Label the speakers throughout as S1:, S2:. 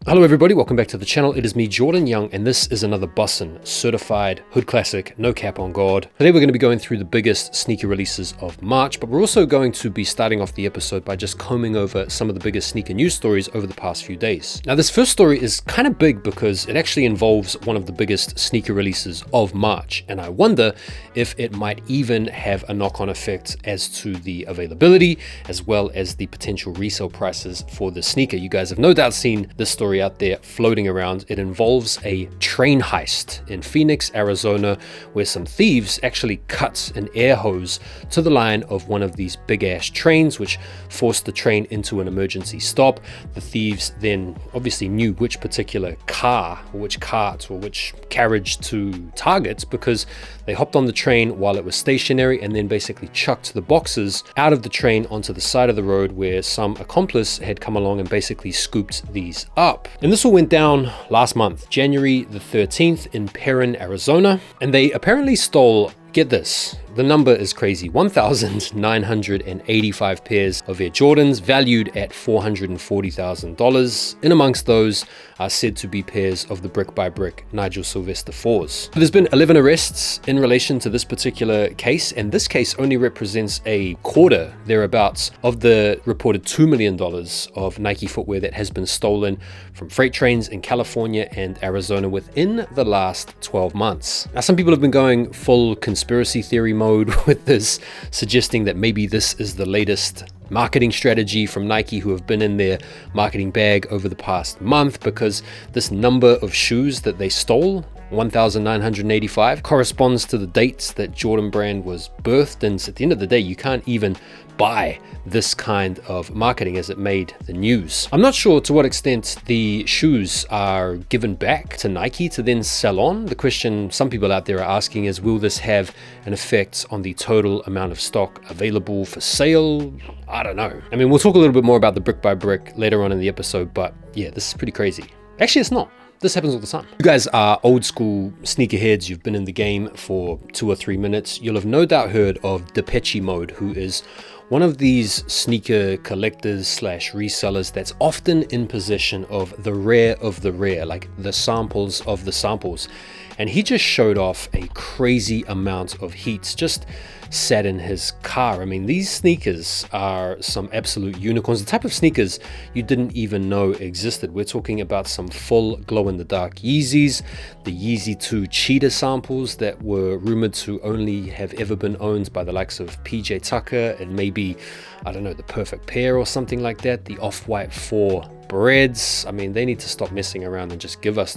S1: Hello everybody, welcome back to the channel. It is me, Jordan Young, and this is another Bussin' certified hood classic, no cap on God. Today we're going to be going through the biggest sneaker releases of March, but we're also going to be starting off the episode by just combing over some of the biggest sneaker news stories over the past few days. Now this first story is kind of big because it actually involves one of the biggest sneaker releases of March, and I wonder if it might even have a knock-on effect as to the availability as well as the potential resale prices for the sneaker. You guys have no doubt seen this story out there floating around. It involves a train heist in Phoenix, Arizona, where some thieves actually cut an air hose to the line of one of these big ass trains, which forced the train into an emergency stop. The thieves then obviously knew which particular car or which cart or which carriage to target because they hopped on the train while it was stationary and then basically chucked the boxes out of the train onto the side of the road where some accomplice had come along and basically scooped these up. And this all went down last month, January the 13th in Perrin, Arizona. And they apparently stole, get this, the number is crazy, 1,985 pairs of Air Jordans valued at $440,000. In amongst those are said to be pairs of the brick by brick Nigel Sylvester 4s. There's been 11 arrests in relation to this particular case, and this case only represents a quarter, thereabouts, of the reported $2 million of Nike footwear that has been stolen from freight trains in California and Arizona within the last 12 months. Now, some people have been going full conspiracy theory mode with this, suggesting that maybe this is the latest marketing strategy from Nike, who have been in their marketing bag over the past month, because this number of shoes that they stole, 1,985, corresponds to the dates that Jordan brand was birthed. And at the end of the day, you can't even buy this kind of marketing as it made the news. I'm not sure to what extent the shoes are given back to Nike to then sell on. The question some people out there are asking is, will this have an effect on the total amount of stock available for sale? I don't know. I mean, we'll talk a little bit more about the brick by brick later on in the episode, but yeah, this is pretty crazy. Actually, it's not. This happens all the time. You guys are old school sneakerheads. You've been in the game for 2 or 3 minutes. You'll have no doubt heard of Depeche Mode, who is one of these sneaker collectors slash resellers that's often in possession of the rare, like the samples of the samples. And he just showed off a crazy amount of heat, just sat in his car. I mean, these sneakers are some absolute unicorns, the type of sneakers you didn't even know existed. We're talking about some full glow-in-the-dark Yeezys, the Yeezy 2 Cheetah samples that were rumored to only have ever been owned by the likes of PJ Tucker and maybe, I don't know, the Perfect Pair or something like that, the Off-White 4 breads. I mean, they need to stop messing around and just give us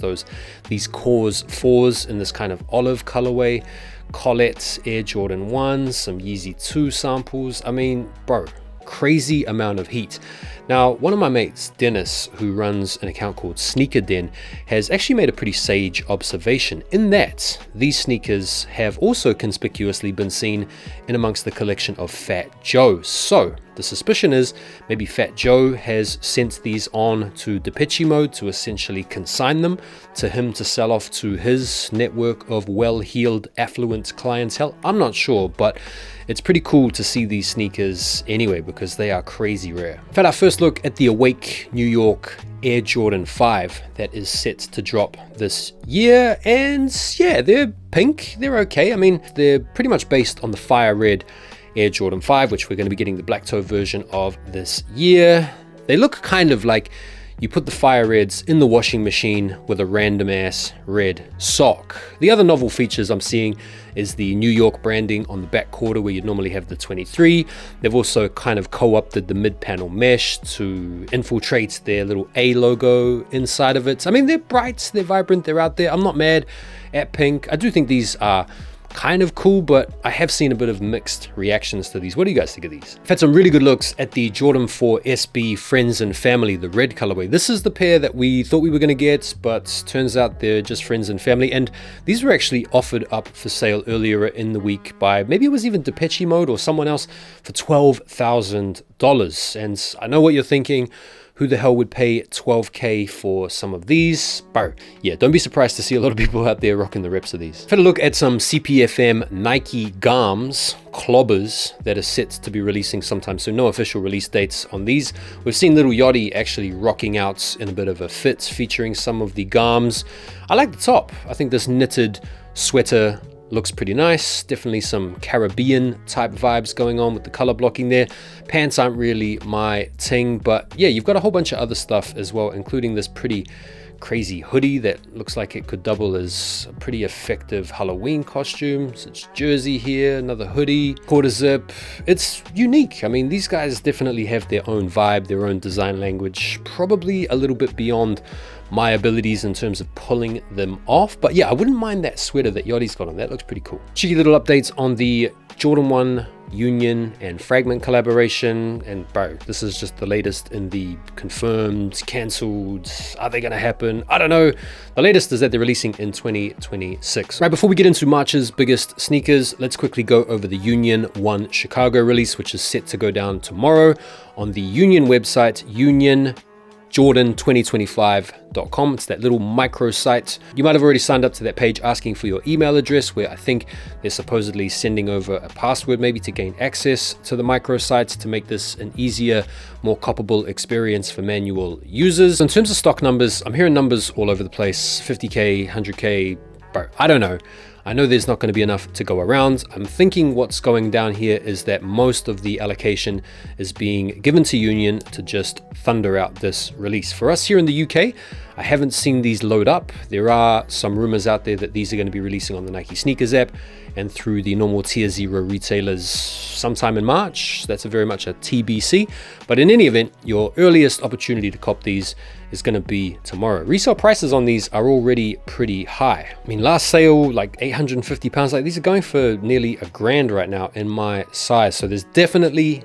S1: these Cause 4s in this kind of olive colorway. Colette Air Jordan 1s, some Yeezy 2 samples. I mean, bro, crazy amount of heat. Now, one of my mates, Dennis, who runs an account called Sneaker Den, has actually made a pretty sage observation in that these sneakers have also conspicuously been seen in amongst the collection of Fat Joe. So the suspicion is maybe Fat Joe has sent these on to Depeche Mode to essentially consign them to him to sell off to his network of well-heeled, affluent clientele. I'm not sure, but it's pretty cool to see these sneakers anyway because they are crazy rare. In fact, our first look at the Awake New York Air Jordan 5 that is set to drop this year, and yeah, they're pink, they're okay. I mean, they're pretty much based on the fire red Air Jordan 5, which we're going to be getting the black toe version of this year. They look kind of like you put the fire reds in the washing machine with a random ass red sock. The other novel features I'm seeing is the New York branding on the back quarter where you'd normally have the 23. They've also kind of co-opted the mid-panel mesh to infiltrate their little A logo inside of it. I mean, they're bright, they're vibrant, they're out there. I'm not mad at pink. I do think these are kind of cool, but I have seen a bit of mixed reactions to these. What do you guys think of these? I've had some really good looks at the Jordan 4 SB Friends and Family, the red colorway. This is the pair that we thought we were going to get, but turns out they're just Friends and Family. And these were actually offered up for sale earlier in the week by, maybe it was even Depeche Mode or someone else, for $12,000. And I know what you're thinking. Who the hell would pay 12K for some of these? Bro, yeah, don't be surprised to see a lot of people out there rocking the reps of these. Had a look at some CPFM Nike Garms clobbers that are set to be releasing sometime soon. No official release dates on these. We've seen Little Yachty actually rocking out in a bit of a fit, featuring some of the Garms. I like the top. I think this knitted sweater looks pretty nice. Definitely some Caribbean type vibes going on with the color blocking there. Pants aren't really my thing, but yeah, you've got a whole bunch of other stuff as well, including this pretty crazy hoodie that looks like it could double as a pretty effective Halloween costume. So it's jersey here, another hoodie, quarter zip. It's unique. I mean, these guys definitely have their own vibe, their own design language, probably a little bit beyond my abilities in terms of pulling them off. But yeah, I wouldn't mind that sweater that Yachty's got on. That looks pretty cool. Cheeky little updates on the Jordan 1 Union and Fragment collaboration. And bro, this is just the latest in the confirmed, cancelled, are they gonna happen? I don't know. The latest is that they're releasing in 2026. Right, before we get into March's biggest sneakers, let's quickly go over the Union 1 Chicago release, which is set to go down tomorrow on the Union website, Jordan2025.com. It's that little micro site. You might have already signed up to that page asking for your email address, where I think they're supposedly sending over a password maybe to gain access to the micro sites to make this an easier, more copyable experience for manual users. In terms of stock numbers, I'm hearing numbers all over the place, 50K, 100K, bro, I don't know. I know there's not going to be enough to go around. I'm thinking what's going down here is that most of the allocation is being given to Union to just thunder out this release. For us here in the UK, I haven't seen these load up. There are some rumors out there that these are going to be releasing on the Nike Sneakers app and through the normal tier 0 retailers sometime in March. That's very much a TBC. But in any event, your earliest opportunity to cop these is going to be tomorrow. Resale prices on these are already pretty high. I mean, last sale, like £850. Like, these are going for nearly $1,000 right now in my size. So there's definitely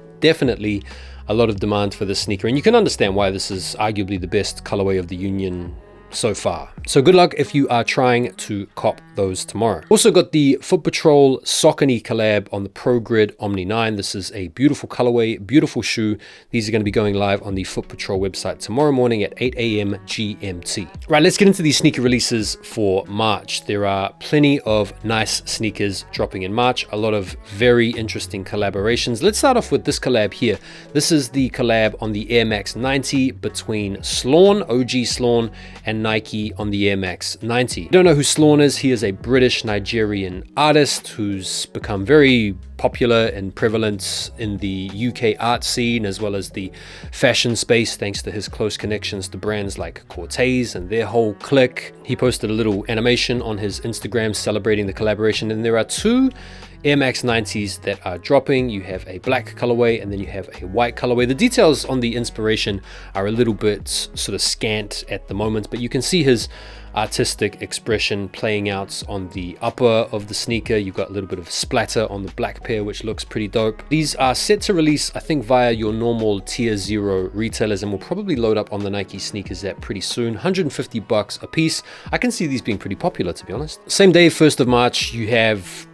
S1: a lot of demand for this sneaker. And you can understand why this is arguably the best colorway of the Union so far. So good luck if you are trying to cop those tomorrow. Also got the Foot Patrol Saucony collab on the Pro Grid Omni 9. This is a beautiful colorway, beautiful shoe. These are going to be going live on the Foot Patrol website tomorrow morning at 8 a.m. GMT. Right, let's get into these sneaker releases for March. There are plenty of nice sneakers dropping in March, a lot of very interesting collaborations. Let's start off with this collab here. This is the collab on the Air Max 90 between Sloan, OG Sloan, and Nike on the Air Max 90. You don't know who Sloan is. He is a British Nigerian artist who's become very popular and prevalent in the UK art scene as well as the fashion space thanks to his close connections to brands like Cortez and their whole clique. He posted a little animation on his Instagram celebrating the collaboration, and there are two Air Max 90s that are dropping. You have a black colorway and then you have a white colorway. The details on the inspiration are a little bit sort of scant at the moment, but you can see his artistic expression playing out on the upper of the sneaker. You've got a little bit of splatter on the black pair, which looks pretty dope. These are set to release, I think, via your normal tier 0 retailers, and will probably load up on the Nike Sneakers app pretty soon. $150 a piece. I can see these being pretty popular, to be honest. Same day, 1st of March, you have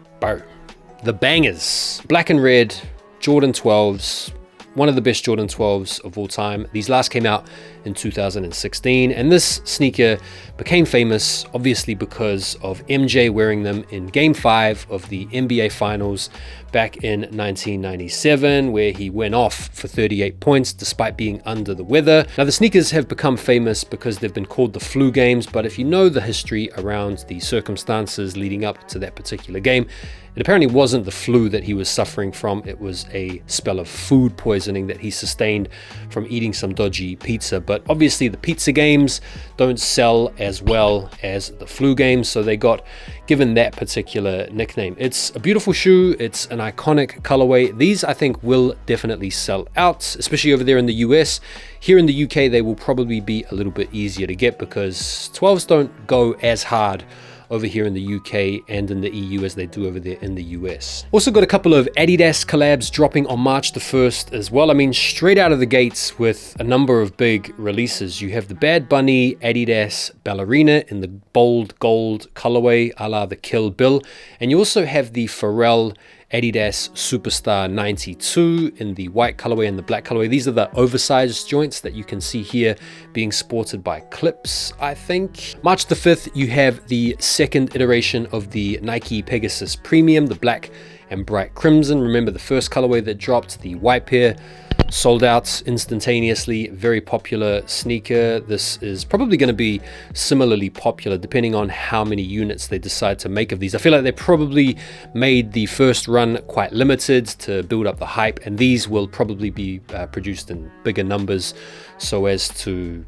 S1: the bangers, black and red Jordan 12s, one of the best Jordan 12s of all time. These last came out in 2016, and this sneaker became famous obviously because of MJ wearing them in Game 5 of the NBA Finals back in 1997, where he went off for 38 points despite being under the weather. Now, the sneakers have become famous because they've been called the flu games, but if you know the history around the circumstances leading up to that particular game, it apparently wasn't the flu that he was suffering from. It was a spell of food poisoning that he sustained from eating some dodgy pizza. But obviously the pizza games don't sell as well as the flu games, so they got given that particular nickname. It's a beautiful shoe. It's an iconic colorway. These, I think, will definitely sell out, especially over there in the US. Here in the UK, they will probably be a little bit easier to get because 12s don't go as hard over here in the UK and in the EU as they do over there in the US. Also got a couple of Adidas collabs dropping on March the 1st as well. I mean, straight out of the gates with a number of big releases. You have the Bad Bunny Adidas Ballerina in the bold gold colorway a la the Kill Bill. And you also have the Pharrell Adidas Superstar 92 in the white colorway and the black colorway. These are the oversized joints that you can see here being sported by Clips, I think. March the 5th, you have the second iteration of the Nike Pegasus Premium, the black and bright crimson. Remember the first colorway that dropped, the white pair, sold out instantaneously. Very popular sneaker. This is probably going to be similarly popular depending on how many units they decide to make of these. I feel like they probably made the first run quite limited to build up the hype, and these will probably be produced in bigger numbers so as to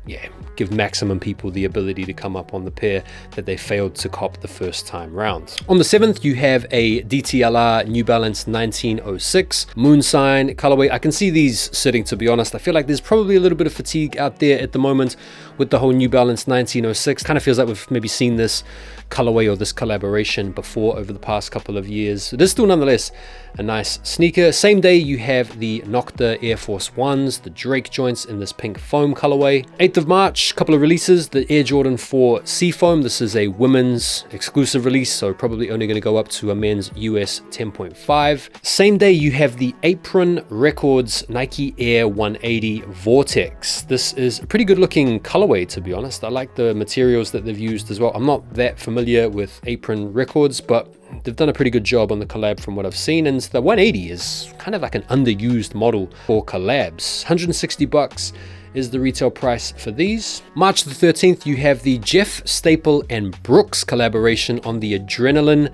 S1: give maximum people the ability to come up on the pair that they failed to cop the first time round. On the 7th, you have a DTLR New Balance 1906 Moon Sign colorway. I can see these sitting, to be honest. I feel like there's probably a little bit of fatigue out there at the moment with the whole New Balance 1906. Kind of feels like we've maybe seen this colorway or this collaboration before over the past couple of years. It is still nonetheless a nice sneaker. Same day, you have the Nocta Air Force Ones, the Drake joints in this pink foam colorway. 8th of March, couple of releases. The Air Jordan 4 Seafoam. This is a women's exclusive release, so probably only going to go up to a men's US 10.5. Same day, you have the Apron Records Nike Air 180 Vortex. This is a pretty good looking colorway, to be honest. I like the materials that they've used as well. I'm not that familiar with Apron Records, but they've done a pretty good job on the collab from what I've seen, and the 180 is kind of like an underused model for collabs. 160 bucks is the retail price for these. March the 13th, you have the Jeff Staple and Brooks collaboration on the Adrenaline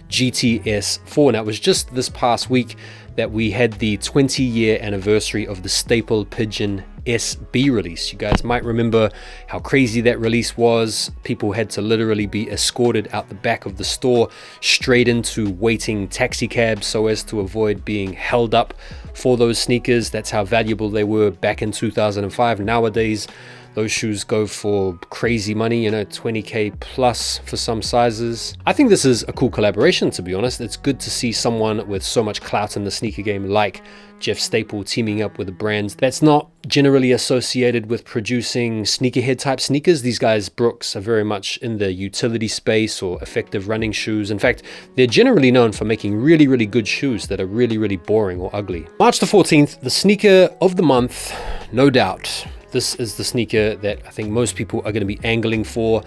S1: GTS4. Now, it was just this past week that we had the 20-year anniversary of the Staple Pigeon SB release. You guys might remember how crazy that release was. People had to literally be escorted out the back of the store straight into waiting taxi cabs so as to avoid being held up for those sneakers. That's how valuable they were back in 2005. Nowadays, those shoes go for crazy money, 20K plus for some sizes. I think this is a cool collaboration, to be honest. It's good to see someone with so much clout in the sneaker game like Jeff Staple teaming up with a brand that's not generally associated with producing sneakerhead type sneakers. These guys, Brooks, are very much in the utility space or effective running shoes. In fact, they're generally known for making really, really good shoes that are really, really boring or ugly. March the 14th, the sneaker of the month, no doubt. This is the sneaker that I think most people are going to be angling for,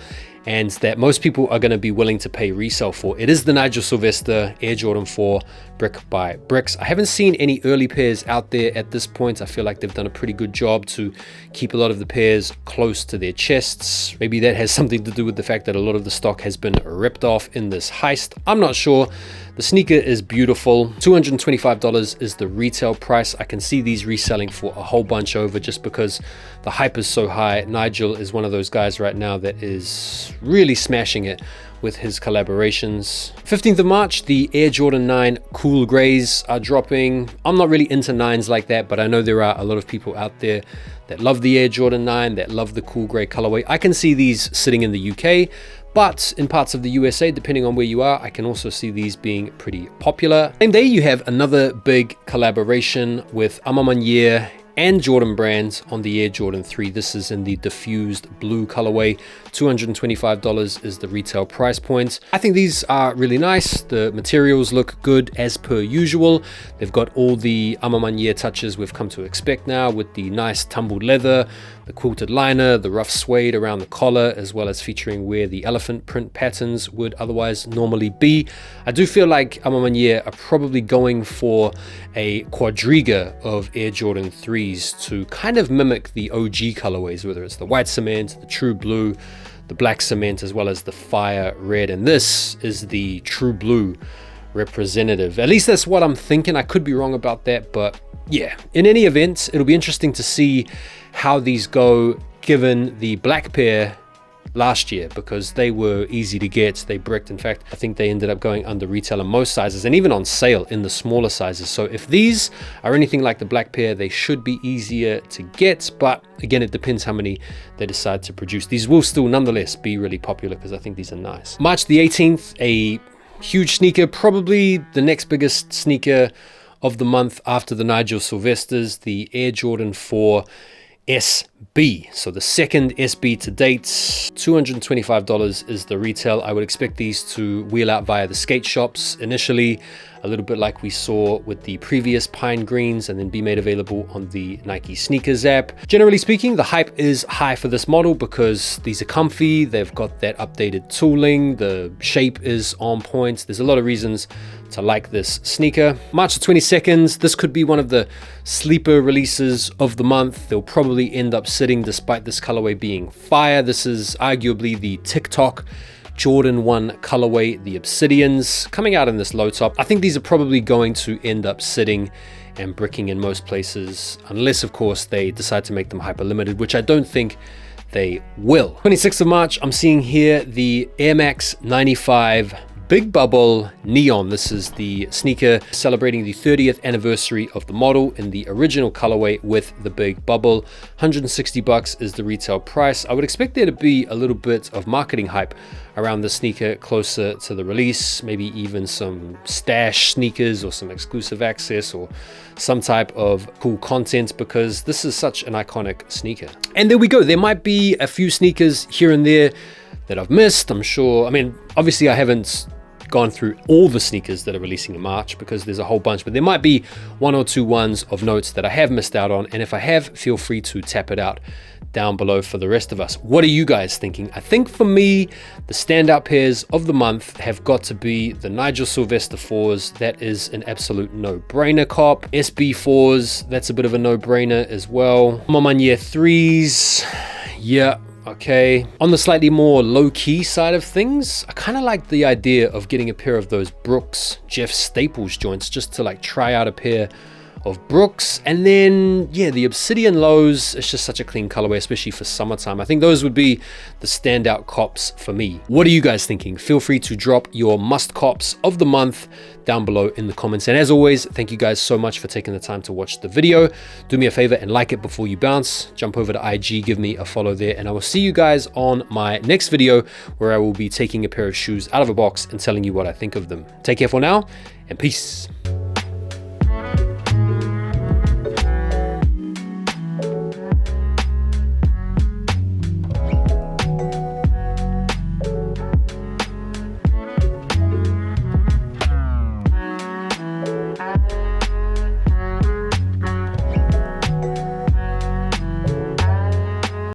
S1: and that most people are going to be willing to pay resale for. It is the Nigel Sylvester Air Jordan 4 Brick by Bricks. I haven't seen any early pairs out there at this point. I feel like they've done a pretty good job to keep a lot of the pairs close to their chests. Maybe that has something to do with the fact that a lot of the stock has been ripped off in this heist. I'm not sure. The sneaker is beautiful. $225 is the retail price. I can see these reselling for a whole bunch over just because the hype is so high. Nigel is one of those guys right now that is really smashing it with his collaborations. 15th of March, the Air Jordan 9 Cool Grays are dropping. I'm not really into 9s like that, but I know there are a lot of people out there that love the Air Jordan 9, that love the cool gray colorway. I can see these sitting in the UK, but in parts of the USA, depending on where you are, I can also see these being pretty popular. Same day, you have another big collaboration with Amamanier and Jordan Brands on the Air Jordan 3. This is in the diffused blue colorway. $225 is the retail price point. I think these are really nice. The materials look good as per usual. They've got all the Amamanier touches we've come to expect now, with the nice tumbled leather, the quilted liner, the rough suede around the collar, as well as featuring where the elephant print patterns would otherwise normally be. I do feel like Amamanier are probably going for a quadriga of Air Jordan 3s to kind of mimic the OG colorways, whether it's the white cement, the true blue, the black cement, as well as the fire red. And this is the true blue representative. At least that's what I'm thinking. I could be wrong about that, but yeah, in any event, it'll be interesting to see how these go given the black pair last year, because they were easy to get. They bricked. In fact, I think they ended up going under retail in most sizes and even on sale in the smaller sizes. So if these are anything like the black pair, they should be easier to get. But again, it depends how many they decide to produce. These will still nonetheless be really popular because I think these are nice. March the 18th, a huge sneaker, probably the next biggest sneaker of the month after the Nigel Sylvesters, the Air Jordan 4 SB. So the second SB to date. $225 is the retail. I would expect these to wheel out via the skate shops initially. a little bit like we saw with the previous pine greens, and then be made available on the Nike sneakers app. Generally speaking, the hype is high for this model because these are comfy, they've got that updated tooling, the shape is on point. There's a lot of reasons to like this sneaker. March the 22nd, this could be one of the sleeper releases of the month. They'll probably end up sitting despite this colorway being fire. This is arguably the TikTok Jordan 1 colorway, the Obsidians, coming out in this low top. I think these are probably going to end up sitting and bricking in most places, unless of course they decide to make them hyper limited, which I don't think they will. 26th of March, I'm seeing here the Air Max 95 Big Bubble Neon. This is the sneaker celebrating the 30th anniversary of the model in the original colorway with the big bubble. 160 bucks is the retail price. I would expect there to be a little bit of marketing hype around the sneaker closer to the release, maybe even some stash sneakers or some exclusive access or some type of cool content, because this is such an iconic sneaker. And there we go. There might be a few sneakers here and there that I've missed, I'm sure. I mean, obviously I haven't gone through all the sneakers that are releasing in March because there's a whole bunch, but there might be one or two ones of notes that I have missed out on. And if I have, feel free to tap it out down below for the rest of us. What are you guys thinking? I think for me, the standout pairs of the month have got to be the Nigel Sylvester 4s. That is an absolute no-brainer cop. SB 4s, that's a bit of a no-brainer as well. Momanye 3s, yeah. Okay, on the slightly more low-key side of things, I kind of like the idea of getting a pair of those Brooks Jeff Staples joints just to like try out a pair of Brooks. And then yeah, the Obsidian lows, it's just such a clean colorway, especially for summertime. I think those would be the standout cops for me. What are you guys thinking? Feel free to drop your must cops of the month down below in the comments. And as always, thank you guys so much for taking the time to watch the video. Do me a favor and like it before you bounce. Jump over to IG, give me a follow there, and I will see you guys on my next video where I will be taking a pair of shoes out of a box and telling you what I think of them. Take care for now, and peace.